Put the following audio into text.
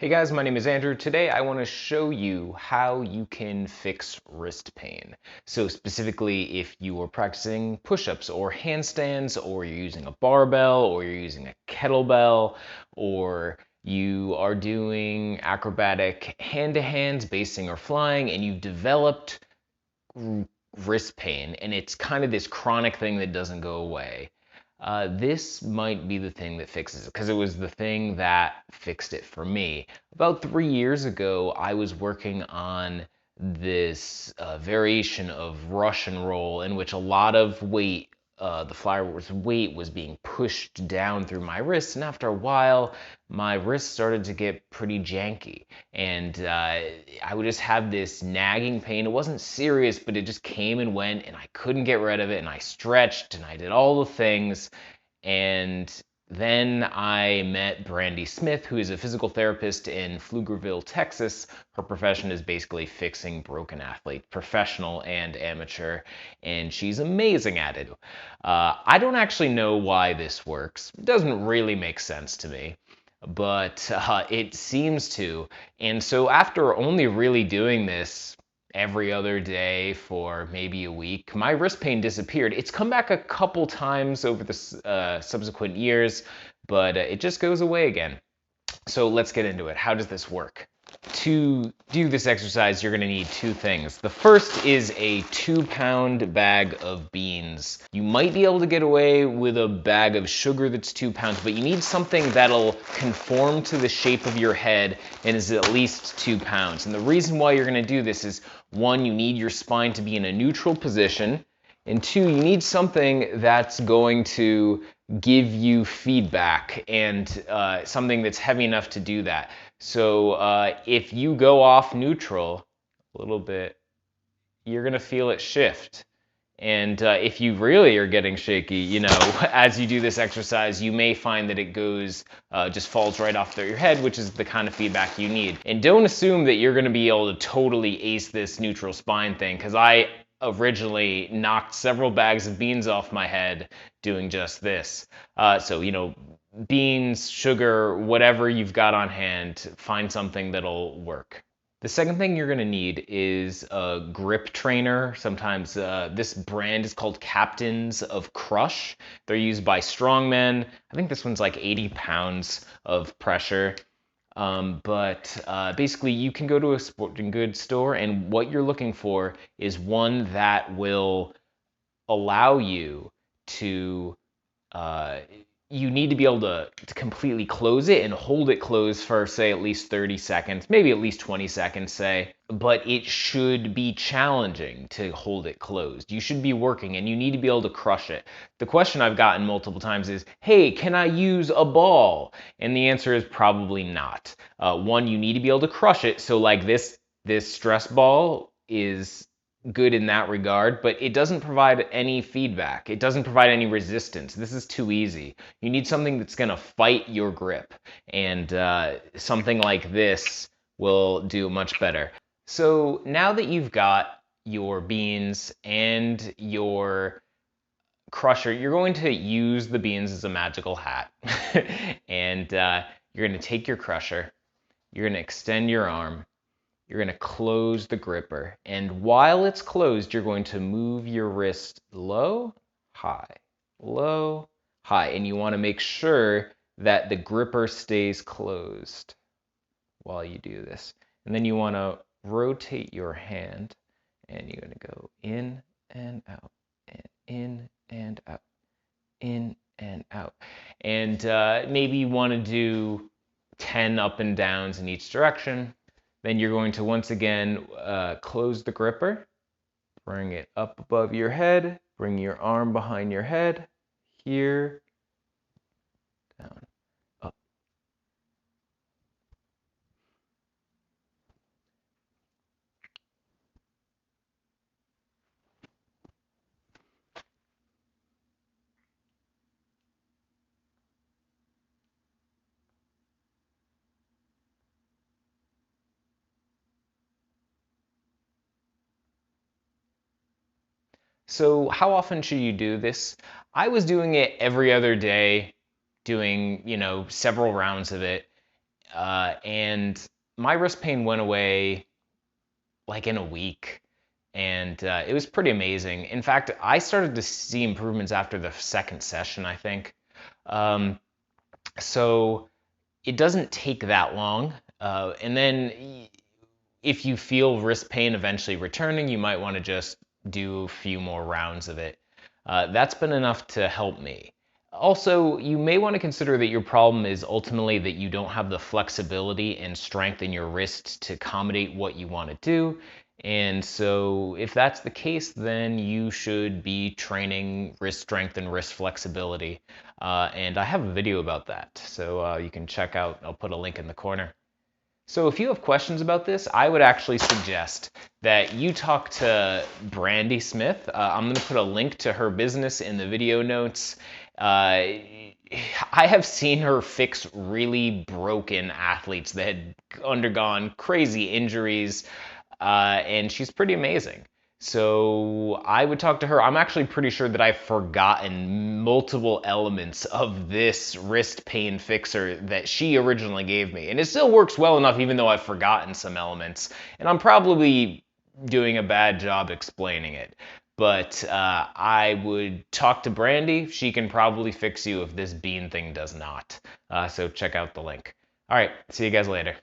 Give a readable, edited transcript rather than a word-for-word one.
Hey guys, my name is Andrew. Today I want to show you how you can fix wrist pain. So specifically if you are practicing push-ups or handstands, or you're using a barbell, or you're using a kettlebell, or you are doing acrobatic hand-to-hands, basting or flying, and you've developed wrist pain and it's kind of this chronic thing that doesn't go away. This might be the thing that fixes it because it was the thing that fixed it for me. About 3 years ago, I was working on this variation of Russian roll in which a lot of weight, the flyer's weight, was being pushed down through my wrists, and after a while, my wrists started to get pretty janky, and I would just have this nagging pain. It wasn't serious, but it just came and went, and I couldn't get rid of it. And I stretched, and I did all the things, and then I met Brandi Smith, who is a physical therapist in Pflugerville, Texas. Her profession is basically fixing broken athletes, professional and amateur, and she's amazing at it. I don't actually know why this works. It doesn't really make sense to me, but it seems to. And so after only really doing this every other day for maybe a week, my wrist pain disappeared. It's come back a couple times over the subsequent years, but it just goes away again. So let's get into it. How does this work? To do this exercise, you're going to need two things. The first is a 2-pound bag of beans. You might be able to get away with a bag of sugar that's 2 pounds, but you need something that'll conform to the shape of your head and is at least 2 pounds. And the reason why you're going to do this is, one, you need your spine to be in a neutral position, and two, you need something that's going to give you feedback and something that's heavy enough to do that. So if you go off neutral a little bit, you're going to feel it shift. And if you really are getting shaky, as you do this exercise, you may find that it goes, just falls right off your head, which is the kind of feedback you need. And don't assume that you're going to be able to totally ace this neutral spine thing, because I originally knocked several bags of beans off my head doing just this. So, beans, sugar, whatever you've got on hand, find something that'll work. The second thing you're going to need is a grip trainer. Sometimes this brand is called Captains of Crush. They're used by strongmen. I think this one's like 80 pounds of pressure. But basically, you can go to a sporting goods store, and what you're looking for is one that will allow you to you need to be able to completely close it and hold it closed for, say, at least 30 seconds, maybe at least 20 seconds, say. But it should be challenging to hold it closed. You should be working, and you need to be able to crush it. The question I've gotten multiple times is, hey, can I use a ball? And the answer is probably not. One, you need to be able to crush it. So like this stress ball is good in that regard, but it doesn't provide any feedback. It doesn't provide any resistance. This is too easy. You need something that's going to fight your grip, and something like this will do much better. So now that you've got your beans and your crusher, you're going to use the beans as a magical hat. And you're going to take your crusher, you're going to extend your arm, you're going to close the gripper, and while it's closed, you're going to move your wrist low, high, low, high, and you want to make sure that the gripper stays closed while you do this. And then you want to rotate your hand, and you're going to go in and out, and in and out, in and out. And maybe you want to do 10 up and downs in each direction. Then you're going to once again close the gripper, bring it up above your head, bring your arm behind your head, here, down, up. So how often should you do this? I was doing it every other day, doing, several rounds of it. and my wrist pain went away like in a week. And it was pretty amazing. In fact, I started to see improvements after the second session, I think. Um, so it doesn't take that long. And then if you feel wrist pain eventually returning, you might want to just do a few more rounds of it. That's been enough to help me. Also, you may want to consider that your problem is ultimately that you don't have the flexibility and strength in your wrist to accommodate what you want to do. And so, if that's the case, then you should be training wrist strength and wrist flexibility. And I have a video about that, so you can check out. I'll put a link in the corner. So if you have questions about this, I would actually suggest that you talk to Brandi Smith. I'm going to put a link to her business in the video notes. I have seen her fix really broken athletes that had undergone crazy injuries, and she's pretty amazing. So I would talk to her. I'm actually pretty sure that I've forgotten multiple elements of this wrist pain fixer that she originally gave me. And it still works well enough even though I've forgotten some elements. And I'm probably doing a bad job explaining it. But I would talk to Brandi. She can probably fix you if this bean thing does not. So check out the link. All right, see you guys later.